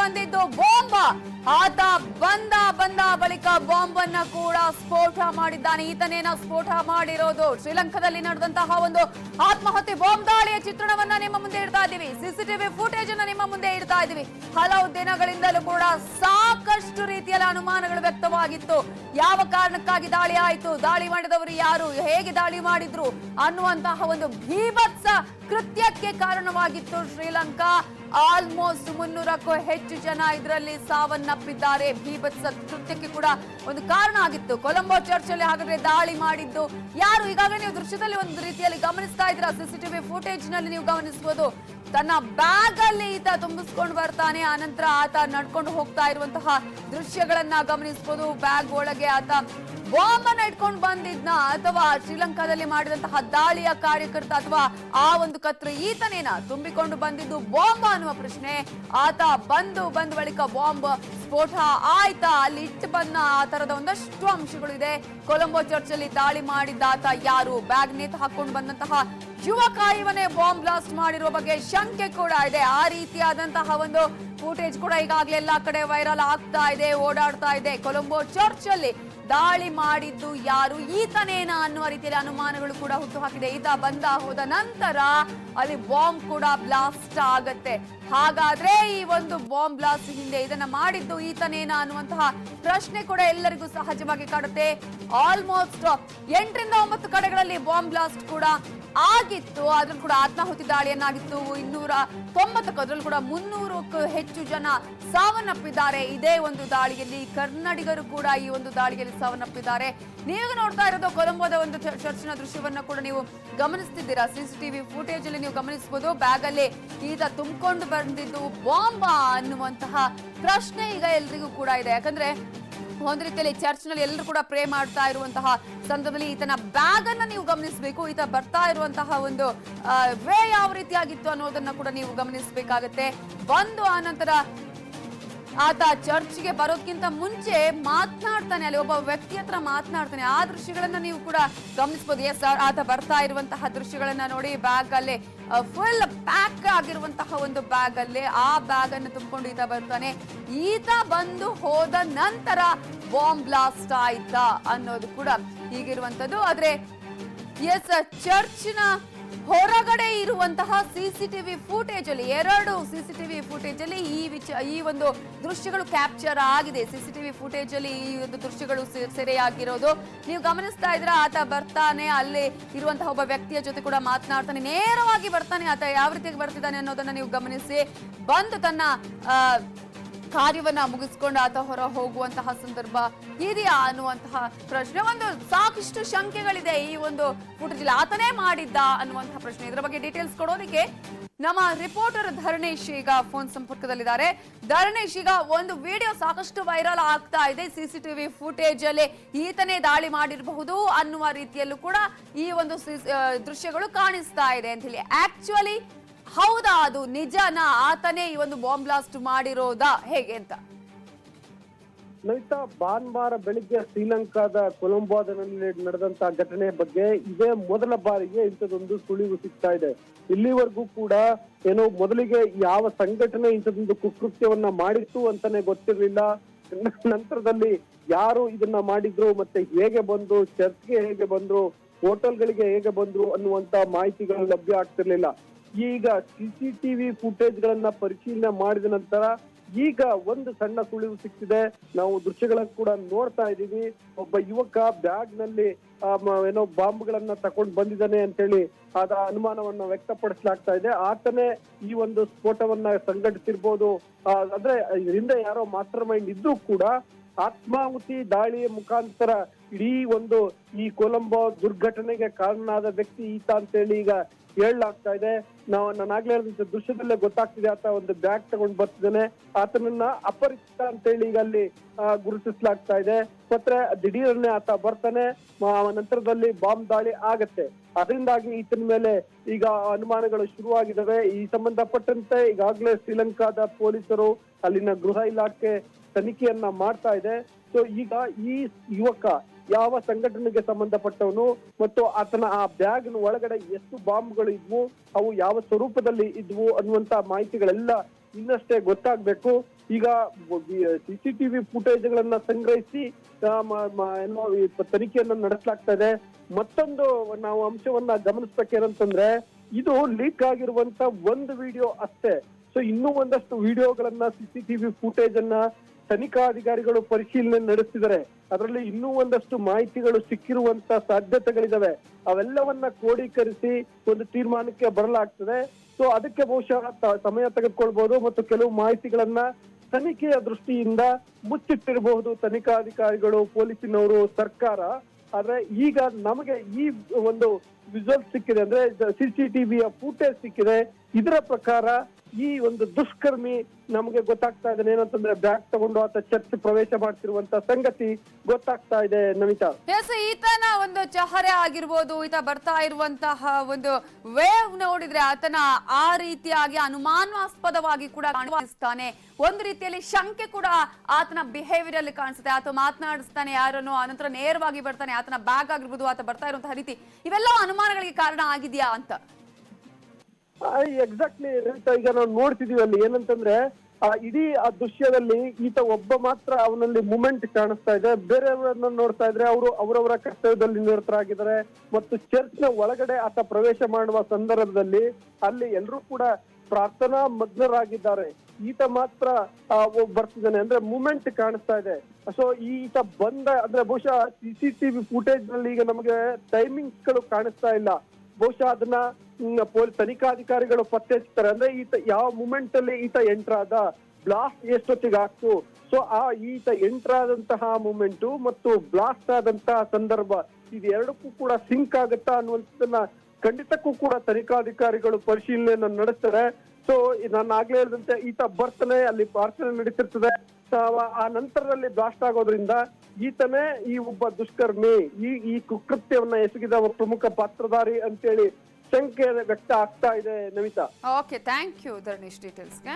ಬಂದಿದ್ದು ಬಾಂಬ್. ಆತ ಬಂದ ಬಳಿಕ ಬಾಂಬ್ ಅನ್ನ ಕೂಡ ಸ್ಫೋಟ ಮಾಡಿದ್ದಾನೆ. ಈತನೇನ ಸ್ಫೋಟ ಮಾಡಿರೋದು. ಶ್ರೀಲಂಕಾದಲ್ಲಿ ನಡೆದಂತಹ ಒಂದು ಆತ್ಮಹತ್ಯೆ ಬಾಂಬ್ ದಾಳಿಯ ಚಿತ್ರಣವನ್ನ ನಿಮ್ಮ ಮುಂದೆ ಇಡ್ತಾ ಇದ್ದೀವಿ. ಸಿಸಿಟಿವಿ ಫುಟೇಜ್ ಅನ್ನ ನಿಮ್ಮ ಮುಂದೆ ಇಡ್ತಾ ಇದ್ದೀವಿ. ಹಲವು ದಿನಗಳಿಂದಲೂ ಕೂಡ ಸಾಕಷ್ಟು ರೀತಿಯಲ್ಲಿ ಅನುಮಾನಗಳು ವ್ಯಕ್ತವಾಗಿತ್ತು. ಯಾವ ಕಾರಣಕ್ಕಾಗಿ ದಾಳಿ ಆಯಿತು, ದಾಳಿ ಮಾಡಿದವರು ಯಾರು, ಹೇಗೆ ದಾಳಿ ಮಾಡಿದ್ರು ಅನ್ನುವಂತಹ ಒಂದು ಭೀಭತ್ಸ ಕೃತ್ಯಕ್ಕೆ ಕಾರಣವಾಗಿತ್ತು ಶ್ರೀಲಂಕಾ. ಆಲ್ಮೋಸ್ಟ್ 300ಕ್ಕೂ ಹೆಚ್ಚು ಜನ ಇದರಲ್ಲಿ ಸಾವನ್ನಪ್ಪಿದ್ದಾರೆ. ಭೀಭತ್ಸ ಕೃತ್ಯಕ್ಕೆ ಕೂಡ ಒಂದು ಕಾರಣ ಆಗಿತ್ತು. ಕೊಲಂಬೋ ಚರ್ಚ್ ಅಲ್ಲಿ ಹಾಗಾದ್ರೆ ದಾಳಿ ಮಾಡಿದ್ದು ಯಾರು? ಈಗಾಗಲೇ ನೀವು ದೃಶ್ಯದಲ್ಲಿ ಒಂದು ರೀತಿಯಲ್ಲಿ ಗಮನಿಸ್ತಾ ಇದ್ದೀರಾ. ಸಿಸಿಟಿವಿ ಫುಟೇಜ್ ನಲ್ಲಿ ನೀವು ಗಮನಿಸಬಹುದು. ತನ್ನ ಬ್ಯಾಗ್ ಅಲ್ಲಿ ಈತ ತುಂಬಿಸ್ಕೊಂಡು ಬರ್ತಾನೆ. ಆನಂತರ ಆತ ನಡ್ಕೊಂಡು ಹೋಗ್ತಾ ಇರುವಂತಹ ದೃಶ್ಯಗಳನ್ನ ಗಮನಿಸಬಹುದು. ಬ್ಯಾಗ್ ಒಳಗೆ ಆತ ಬಾಂಬ್ ಅನ್ನ ಇಟ್ಕೊಂಡು ಬಂದಿದ್ನ ಅಥವಾ ಶ್ರೀಲಂಕಾದಲ್ಲಿ ಮಾಡಿದಂತಹ ದಾಳಿಯ ಕಾರ್ಯಕರ್ತ ಅಥವಾ ಆ ಒಂದು ಕತ್ರ ಈತನೇನ ತುಂಬಿಕೊಂಡು ಬಂದಿದ್ದು ಬಾಂಬ್ ಅನ್ನುವ ಪ್ರಶ್ನೆ. ಆತ ಬಂದು ಬಳಿಕ ಬಾಂಬ್ ಸ್ಫೋಟ ಆಯ್ತಾ, ಅಲ್ಲಿ ಇಟ್ಟು ಬಂದ ಆ ತರದ ಒಂದಷ್ಟು ಅಂಶಗಳು ಇದೆ. ಕೊಲಂಬೋ ಚರ್ಚ್ ಅಲ್ಲಿ ದಾಳಿ ಮಾಡಿದ್ದ ಆತ ಯಾರು, ಬ್ಯಾಗ್ ನೇತು ಹಾಕೊಂಡು ಬಂದಂತಹ ಯುವಕ ಇವನೇ ಬಾಂಬ್ ಬ್ಲಾಸ್ಟ್ ಮಾಡಿರುವ ಬಗ್ಗೆ ಶಂಕೆ ಕೂಡ ಇದೆ. ಆ ರೀತಿಯಾದಂತಹ ಒಂದು ಫುಟೇಜ್ ಕೂಡ ಈಗಾಗಲೇ ಎಲ್ಲಾ ಕಡೆ ವೈರಲ್ ಆಗ್ತಾ ಇದೆ, ಓಡಾಡ್ತಾ ಇದೆ. ಕೊಲಂಬೋ ಚರ್ಚ್ ಅಲ್ಲಿ ದಾಳಿ ಮಾಡಿದ್ದು ಯಾರು, ಈತನೇನ ಅನ್ನುವ ರೀತಿಯಲ್ಲಿ ಅನುಮಾನಗಳು ಕೂಡ ಹುಟ್ಟು ಹಾಕಿದೆ. ಈತ ಹೋದ ನಂತರ ಅಲ್ಲಿ ಬಾಂಬ್ ಕೂಡ ಬ್ಲಾಸ್ಟ್ ಆಗತ್ತೆ. ಹಾಗಾದ್ರೆ ಈ ಒಂದು ಬಾಂಬ್ ಬ್ಲಾಸ್ಟ್ ಹಿಂದೆ ಇದನ್ನ ಮಾಡಿದ್ದು ಈತನೇನ ಅನ್ನುವಂತಹ ಪ್ರಶ್ನೆ ಕೂಡ ಎಲ್ಲರಿಗೂ ಸಹಜವಾಗಿ ಕಾಡುತ್ತೆ. ಆಲ್ಮೋಸ್ಟ್ 8 ರಿಂದ 9 ಕಡೆಗಳಲ್ಲಿ ಬಾಂಬ್ ಬ್ಲಾಸ್ಟ್ ಕೂಡ ಆಗಿತ್ತು. ಅದ್ರಲ್ಲಿ ಕೂಡ ಆತ್ಮಾಹುತಿ ದಾಳಿಯನ್ನಾಗಿತ್ತು. 290 ಅದ್ರಲ್ಲಿ ಕೂಡ 300ಕ್ಕೂ ಹೆಚ್ಚು ಜನ ಸಾವನ್ನಪ್ಪಿದ್ದಾರೆ. ಇದೇ ಒಂದು ದಾಳಿಯಲ್ಲಿ ಕನ್ನಡಿಗರು ಕೂಡ ಈ ಒಂದು ದಾಳಿಯಲ್ಲಿ ಸಾವನ್ನಪ್ಪಿದ್ದಾರೆ. ನೀವು ನೋಡ್ತಾ ಇರೋದು ಕೊಲಂಬೋದ ಒಂದು ಚರ್ಚಿನ ದೃಶ್ಯವನ್ನ ಕೂಡ ನೀವು ಗಮನಿಸ್ತಿದ್ದೀರಾ. ಸಿಸಿಟಿವಿ ಫುಟೇಜ್ ಅಲ್ಲಿ ನೀವು ಗಮನಿಸಬಹುದು. ಬ್ಯಾಗ್ ಅಲ್ಲಿ ಈತ ತುಂಬಿಕೊಂಡು ಬಂದಿದ್ದು ಬಾಂಬಾ ಅನ್ನುವಂತಹ ಪ್ರಶ್ನೆ ಈಗ ಎಲ್ರಿಗೂ ಕೂಡ ಇದೆ. ಯಾಕಂದ್ರೆ ಒಂದು ರೀತಿಯಲ್ಲಿ ಚರ್ಚ್ ನಲ್ಲಿ ಎಲ್ಲರೂ ಕೂಡ ಪ್ರೇ ಮಾಡ್ತಾ ಇರುವಂತಹ ಸಂದರ್ಭದಲ್ಲಿ ಈತನ ಬ್ಯಾಗ್ ಅನ್ನ ನೀವು ಗಮನಿಸಬೇಕು. ಈತ ಬರ್ತಾ ಇರುವಂತಹ ಒಂದು ವೇ ಯಾವ ರೀತಿಯಾಗಿತ್ತು ಅನ್ನೋದನ್ನ ಕೂಡ ನೀವು ಗಮನಿಸಬೇಕಾಗತ್ತೆ. ಬಂದು ಆನಂತರ ಆತ ಚರ್ಚ್ಗೆ ಬರೋದಕ್ಕಿಂತ ಮುಂಚೆ ಮಾತನಾಡ್ತಾನೆ, ಅಲ್ಲಿ ಒಬ್ಬ ವ್ಯಕ್ತಿ ಹತ್ರ ಮಾತನಾಡ್ತಾನೆ. ಆ ದೃಶ್ಯಗಳನ್ನ ನೀವು ಕೂಡ ಗಮನಿಸಬಹುದು. ಎಸ್, ಆತ ಬರ್ತಾ ಇರುವಂತಹ ದೃಶ್ಯಗಳನ್ನ ನೋಡಿ. ಬ್ಯಾಗ್ ಅಲ್ಲಿ ಫುಲ್ ಪ್ಯಾಕ್ ಆಗಿರುವಂತಹ ಒಂದು ಬ್ಯಾಗ್ ಅಲ್ಲಿ ಆ ಬ್ಯಾಗ್ ಅನ್ನು ತುಂಬಿಕೊಂಡು ಈತ ಬರ್ತಾನೆ. ಈತ ಬಂದು ಹೋದ ನಂತರ ಬಾಂಬ್ ಬ್ಲಾಸ್ಟ್ ಆಯ್ತಾ ಅನ್ನೋದು ಕೂಡ ಹೀಗಿರುವಂತದ್ದು. ಆದ್ರೆ ಎಸ್, ಚರ್ಚ್ನ ಹೊರಗಡೆ ಇರುವಂತಹ ಸಿಸಿಟಿವಿ ಫುಟೇಜ್ ಅಲ್ಲಿ 2 ಸಿಸಿಟಿವಿ ಫುಟೇಜ್ ಅಲ್ಲಿ ಈ ಒಂದು ದೃಶ್ಯಗಳು ಕ್ಯಾಪ್ಚರ್ ಆಗಿದೆ. ಸಿಸಿಟಿವಿ ಫುಟೇಜ್ ಅಲ್ಲಿ ಈ ಒಂದು ದೃಶ್ಯಗಳು ಸೆರೆಯಾಗಿರೋದು ನೀವು ಗಮನಿಸ್ತಾ ಇದ್ರ. ಆತ ಬರ್ತಾನೆ, ಅಲ್ಲಿ ಇರುವಂತಹ ಒಬ್ಬ ವ್ಯಕ್ತಿಯ ಜೊತೆ ಕೂಡ ಮಾತನಾಡ್ತಾನೆ. ನೇರವಾಗಿ ಬರ್ತಾನೆ. ಆತ ಯಾವ ರೀತಿಯಾಗಿ ಬರ್ತಿದ್ದಾನೆ ಅನ್ನೋದನ್ನ ನೀವು ಗಮನಿಸಿ. ಬಂದು ತನ್ನ ಕಾರ್ಯವನ್ನ ಮುಗಿಸ್ಕೊಂಡು ಆತ ಹೊರ ಹೋಗುವಂತಹ ಸಂದರ್ಭ ಇದೆಯಾ ಅನ್ನುವಂತಹ ಪ್ರಶ್ನೆ. ಒಂದು ಸಾಕಷ್ಟು ಶಂಕೆಗಳಿದೆ ಈ ಒಂದು ಫುಟೇಜ್. ಆತನೇ ಮಾಡಿದ್ದ ಅನ್ನುವಂತಹ ಪ್ರಶ್ನೆ. ಇದರ ಬಗ್ಗೆ ಡೀಟೇಲ್ಸ್ ಕೊಡೋದಕ್ಕೆ ನಮ್ಮ ರಿಪೋರ್ಟರ್ ಧರಣೇಶ್ ಈಗ ಫೋನ್ ಸಂಪರ್ಕದಲ್ಲಿದ್ದಾರೆ. ಧರಣೇಶ್, ಈಗ ಒಂದು ವಿಡಿಯೋ ಸಾಕಷ್ಟು ವೈರಲ್ ಆಗ್ತಾ ಇದೆ. ಸಿಸಿಟಿವಿ ಫುಟೇಜ್ ಅಲ್ಲಿ ಈತನೇ ದಾಳಿ ಮಾಡಿರಬಹುದು ಅನ್ನುವ ರೀತಿಯಲ್ಲೂ ಕೂಡ ಈ ಒಂದು ದೃಶ್ಯಗಳು ಕಾಣಿಸ್ತಾ ಇದೆ ಅಂತ ಹೇಳಿ. ಆಕ್ಚುಲಿ ಹೌದಾ, ಅದು ನಿಜನಾ, ಆತನೇ ಈ ಒಂದು ಬಾಂಬ್ ಬ್ಲಾಸ್ಟ್ ಮಾಡಿರೋದಾ, ಹೇಗೆ ಅಂತ? ನಮಿತಾ, ಭಾನುವಾರ ಬೆಳಿಗ್ಗೆ ಶ್ರೀಲಂಕಾದ ಕೊಲಂಬೋದಲ್ಲಿ ನಡೆದಂತಹ ಘಟನೆ ಬಗ್ಗೆ ಇದೇ ಮೊದಲ ಬಾರಿಗೆ ಇಂಥದೊಂದು ಸುಳಿವು ಸಿಗ್ತಾ ಇದೆ. ಇಲ್ಲಿವರೆಗೂ ಕೂಡ ಏನೋ ಮೊದಲಿಗೆ ಯಾವ ಸಂಘಟನೆ ಇಂಥದೊಂದು ಕುಕೃತ್ಯವನ್ನ ಮಾಡಿತ್ತು ಅಂತಾನೆ ಗೊತ್ತಿರಲಿಲ್ಲ. ನಂತರದಲ್ಲಿ ಯಾರು ಇದನ್ನ ಮಾಡಿದ್ರು, ಮತ್ತೆ ಹೇಗೆ ಬಂದ್ರು, ಚರ್ಚ್ಗೆ ಹೇಗೆ ಬಂದ್ರು, ಹೋಟೆಲ್ಗಳಿಗೆ ಹೇಗೆ ಬಂದ್ರು ಅನ್ನುವಂತ ಮಾಹಿತಿಗಳು ಲಭ್ಯ ಆಗ್ತಿರ್ಲಿಲ್ಲ. ಈಗ ಸಿಸಿಟಿವಿ ಫುಟೇಜ್ ಗಳನ್ನ ಪರಿಶೀಲನೆ ಮಾಡಿದ ನಂತರ ಈಗ ಒಂದು ಸಣ್ಣ ಸುಳಿವು ಸಿಕ್ಕಿದೆ. ನಾವು ದೃಶ್ಯಗಳನ್ನ ಕೂಡ ನೋಡ್ತಾ ಇದೀವಿ. ಒಬ್ಬ ಯುವಕ ಬ್ಯಾಗ್ ನಲ್ಲಿ ಏನೋ ಬಾಂಬ್ಗಳನ್ನ ತಕೊಂಡ್ ಬಂದಿದ್ದಾನೆ ಅಂತ ಹೇಳಿ ಆದ ಅನುಮಾನವನ್ನ ವ್ಯಕ್ತಪಡಿಸಲಾಗ್ತಾ ಇದೆ. ಆತನೇ ಈ ಒಂದು ಸ್ಫೋಟವನ್ನ ಸಂಘಟಿಸಿರ್ಬೋದು. ಅಂದ್ರೆ ಹಿಂದೆ ಯಾರೋ ಮಾಸ್ಟರ್ ಮೈಂಡ್ ಇದ್ರೂ ಕೂಡ ಆತ್ಮಾಹುತಿ ದಾಳಿಯ ಮುಖಾಂತರ ಇಡೀ ಒಂದು ಈ ಕೊಲಂಬೋ ದುರ್ಘಟನೆಗೆ ಕಾರಣನಾದ ವ್ಯಕ್ತಿ ಈತ ಅಂತ ಹೇಳಿ ಈಗ ಹೇಳಲಾಗ್ತಾ ಇದೆ. ನಾನಾಗ್ಲೇ ಹೇಳಿದ ದೃಶ್ಯದಲ್ಲೇ ಗೊತ್ತಾಗ್ತಿದೆ. ಆತ ಒಂದು ಬ್ಯಾಗ್ ತಗೊಂಡು ಬರ್ತಿದ್ದಾನೆ. ಆತನನ್ನ ಅಪರಿಚಿತ ಅಂತ ಹೇಳಿ ಈಗ ಅಲ್ಲಿ ಗುರುತಿಸಲಾಗ್ತಾ ಇದೆ. ಮತ್ತೆ ದಿಢೀರನ್ನೇ ಆತ ಬರ್ತಾನೆ. ನಂತರದಲ್ಲಿ ಬಾಂಬ್ ದಾಳಿ ಆಗತ್ತೆ. ಅದರಿಂದಾಗಿ ಈತನ ಮೇಲೆ ಈಗ ಅನುಮಾನಗಳು ಶುರುವಾಗಿದ್ದಾವೆ. ಈ ಸಂಬಂಧಪಟ್ಟಂತೆ ಈಗಾಗಲೇ ಶ್ರೀಲಂಕಾದ ಪೊಲೀಸರು, ಅಲ್ಲಿನ ಗೃಹ ಇಲಾಖೆ ತನಿಖೆಯನ್ನ ಮಾಡ್ತಾ ಇದೆ. ಸೊ ಈಗ ಈ ಯುವಕ ಯಾವ ಸಂಘಟನೆಗೆ ಸಂಬಂಧಪಟ್ಟವನು ಮತ್ತು ಆತನ ಆ ಬ್ಯಾಗ್ ಒಳಗಡೆ ಎಷ್ಟು ಬಾಂಬ್ಗಳು ಇದ್ವು, ಅವು ಯಾವ ಸ್ವರೂಪದಲ್ಲಿ ಇದ್ವು ಅನ್ನುವಂತ ಮಾಹಿತಿಗಳೆಲ್ಲ ಇನ್ನಷ್ಟೇ ಗೊತ್ತಾಗ್ಬೇಕು. ಈಗ ಸಿಸಿಟಿವಿ ಫುಟೇಜ್ಗಳನ್ನ ಸಂಗ್ರಹಿಸಿ ಏನೋ ತನಿಖೆಯನ್ನ ನಡೆಸಲಾಗ್ತಾ ಇದೆ. ಮತ್ತೊಂದು ನಾವು ಅಂಶವನ್ನ ಗಮನಿಸ್ಬೇಕೇನಂತಂದ್ರೆ ಇದು ಲೀಕ್ ಆಗಿರುವಂತ ಒಂದು ವಿಡಿಯೋ ಅಷ್ಟೇ. ಸೊ ಇನ್ನೂ ಒಂದಷ್ಟು ವಿಡಿಯೋಗಳನ್ನ ಸಿಸಿಟಿವಿ ಫುಟೇಜ್ ಅನ್ನ ತನಿಖಾಧಿಕಾರಿಗಳು ಪರಿಶೀಲನೆ ನಡೆಸಿದ್ದಾರೆ. ಅದರಲ್ಲಿ ಇನ್ನೂ ಒಂದಷ್ಟು ಮಾಹಿತಿಗಳು ಸಿಕ್ಕಿರುವಂತ ಸಾಧ್ಯತೆಗಳಿದಾವೆ. ಅವೆಲ್ಲವನ್ನ ಕ್ರೋಢೀಕರಿಸಿ ಒಂದು ತೀರ್ಮಾನಕ್ಕೆ ಬರಲಾಗ್ತದೆ. ಸೊ ಅದಕ್ಕೆ ಬಹುಶಃ ಸಮಯ ತೆಗೆದುಕೊಳ್ಬಹುದು ಮತ್ತು ಕೆಲವು ಮಾಹಿತಿಗಳನ್ನ ತನಿಖೆಯ ದೃಷ್ಟಿಯಿಂದ ಮುಚ್ಚಿಟ್ಟಿರಬಹುದು ತನಿಖಾಧಿಕಾರಿಗಳು, ಪೊಲೀಸಿನವರು, ಸರ್ಕಾರ. ಆದ್ರೆ ಈಗ ನಮಗೆ ಈ ಒಂದು ವಿಜುವಲ್ ಸಿಕ್ಕಿದೆ, ಅಂದ್ರೆ ಸಿಸಿಟಿವಿಯ ಫುಟೇಜ್ ಸಿಕ್ಕಿದೆ. ಇದರ ಪ್ರಕಾರ ಈ ಒಂದು ದುಷ್ಕರ್ಮಿ ನಮಗೆ ಗೊತ್ತಾಗ್ತಾ ಇದೆ ಏನಂತಂದ್ರೆ ಬ್ಯಾಗ್ ತಗೊಂಡು ಆತ ಚರ್ಚ್ ಪ್ರವೇಶ ಮಾಡ್ತಿರುವಂತ ಸಂಗತಿ ಗೊತ್ತಾಗ್ತಾ ಇದೆ ನಮಿತಾ. ಎಸ್, ಈತನ ಒಂದು ಚಹರೆ ಆಗಿರ್ಬೋದು, ಈತ ಬರ್ತಾ ಇರುವಂತಹ ಒಂದು ವೇವ್ ನೋಡಿದ್ರೆ ಆತನ ಆ ರೀತಿಯಾಗಿ ಅನುಮಾನಾಸ್ಪದವಾಗಿ ಕೂಡ ಕಾಣಿಸ್ತಾನೆ. ಒಂದು ರೀತಿಯಲ್ಲಿ ಶಂಕೆ ಕೂಡ ಆತನ ಬಿಹೇವಿಯರ್ ಅಲ್ಲಿ ಕಾಣಿಸುತ್ತೆ. ಆತ ಮಾತನಾಡಿಸ್ತಾನೆ ಯಾರನ್ನು, ಆನಂತರ ನೇರವಾಗಿ ಬರ್ತಾನೆ. ಆತನ ಬ್ಯಾಗ್ ಆಗಿರ್ಬೋದು, ಆತ ಬರ್ತಾ ಇರುವಂತಹ ರೀತಿ, ಇವೆಲ್ಲ ಅನುಮಾನಗಳಿಗೆ ಕಾರಣ ಆಗಿದೆಯಾ ಅಂತ. ಎಕ್ಸಾಕ್ಟ್ಲಿ ಈಗ ನಾವು ನೋಡ್ತಿದೀವಿ ಅಲ್ಲಿ ಏನಂತಂದ್ರೆ ಇಡೀ ಆ ದೃಶ್ಯದಲ್ಲಿ ಈತ ಒಬ್ಬ ಮಾತ್ರ ಅವನಲ್ಲಿ ಮೂಮೆಂಟ್ ಕಾಣಿಸ್ತಾ ಇದೆ. ಬೇರೆಯವರನ್ನ ನೋಡ್ತಾ ಇದ್ರೆ ಅವರು ಅವರವರ ಕರ್ತವ್ಯದಲ್ಲಿ ನಿರತರಾಗಿದ್ದಾರೆ. ಮತ್ತು ಚರ್ಚ್ ನ ಒಳಗಡೆ ಆತ ಪ್ರವೇಶ ಮಾಡುವ ಸಂದರ್ಭದಲ್ಲಿ ಅಲ್ಲಿ ಎಲ್ಲರೂ ಕೂಡ ಪ್ರಾರ್ಥನಾ ಮಗ್ನರಾಗಿದ್ದಾರೆ. ಈತ ಮಾತ್ರ ಬರ್ತಿದ್ದಾನೆ, ಅಂದ್ರೆ ಮೂಮೆಂಟ್ ಕಾಣಿಸ್ತಾ ಇದೆ. ಸೊ ಈತ ಬಂದ ಅಂದ್ರೆ ಬಹುಶಃ ಸಿಸಿಟಿವಿ ಫುಟೇಜ್ ನಲ್ಲಿ ಈಗ ನಮಗೆ ಟೈಮಿಂಗ್ಸ್ ಗಳು ಕಾಣಿಸ್ತಾ ಇಲ್ಲ. ಬಹುಶಃ ಅದನ್ನ ತನಿಖಾಧಿಕಾರಿಗಳು ಪತ್ತೆ ಹಚ್ತಾರೆ. ಅಂದ್ರೆ ಈತ ಯಾವ ಮೂಮೆಂಟ್ ಅಲ್ಲಿ ಈತ ಎಂಟರ್ ಆದ, ಬ್ಲಾಸ್ಟ್ ಎಷ್ಟೊತ್ತಿಗೆ ಆಗ್ತು. ಸೊ ಈತ ಎಂಟರ್ ಆದಂತಹ ಮೂಮೆಂಟು ಮತ್ತು ಬ್ಲಾಸ್ಟ್ ಆದಂತಹ ಸಂದರ್ಭ ಇದೆರಡಕ್ಕೂ ಕೂಡ ಸಿಂಕ್ ಆಗುತ್ತಾ ಅನ್ನುವಂಥದ್ದನ್ನ ಖಂಡಿತಕ್ಕೂ ಕೂಡ ತನಿಖಾಧಿಕಾರಿಗಳು ಪರಿಶೀಲನೆಯನ್ನ ನಡೆಸ್ತಾರೆ. ಸೊ ನಾನು ಆಗ್ಲೇ ಹೇಳಿದಂತೆ ಈತ ಬರ್ತಾನೆ, ಅಲ್ಲಿ ಪ್ರಾರ್ಥನೆ ನಡೀತಿರ್ತದೆ. ಆ ನಂತರದಲ್ಲಿ ಬ್ಲಾಸ್ಟ್ ಆಗೋದ್ರಿಂದ ಈತನೇ ಈ ಒಬ್ಬ ದುಷ್ಕರ್ಮಿ, ಈ ಕುಕೃತ್ಯವನ್ನ ಎಸಗಿದ ಪ್ರಮುಖ ಪಾತ್ರಧಾರಿ ಅಂತೇಳಿ ಶಂಕೆ ವ್ಯಕ್ತ ಆಗ್ತಾ ಇದೆ Namita. Okay, thank you Dharneesh ಡೀಟೇಲ್ಸ್ಗೆ.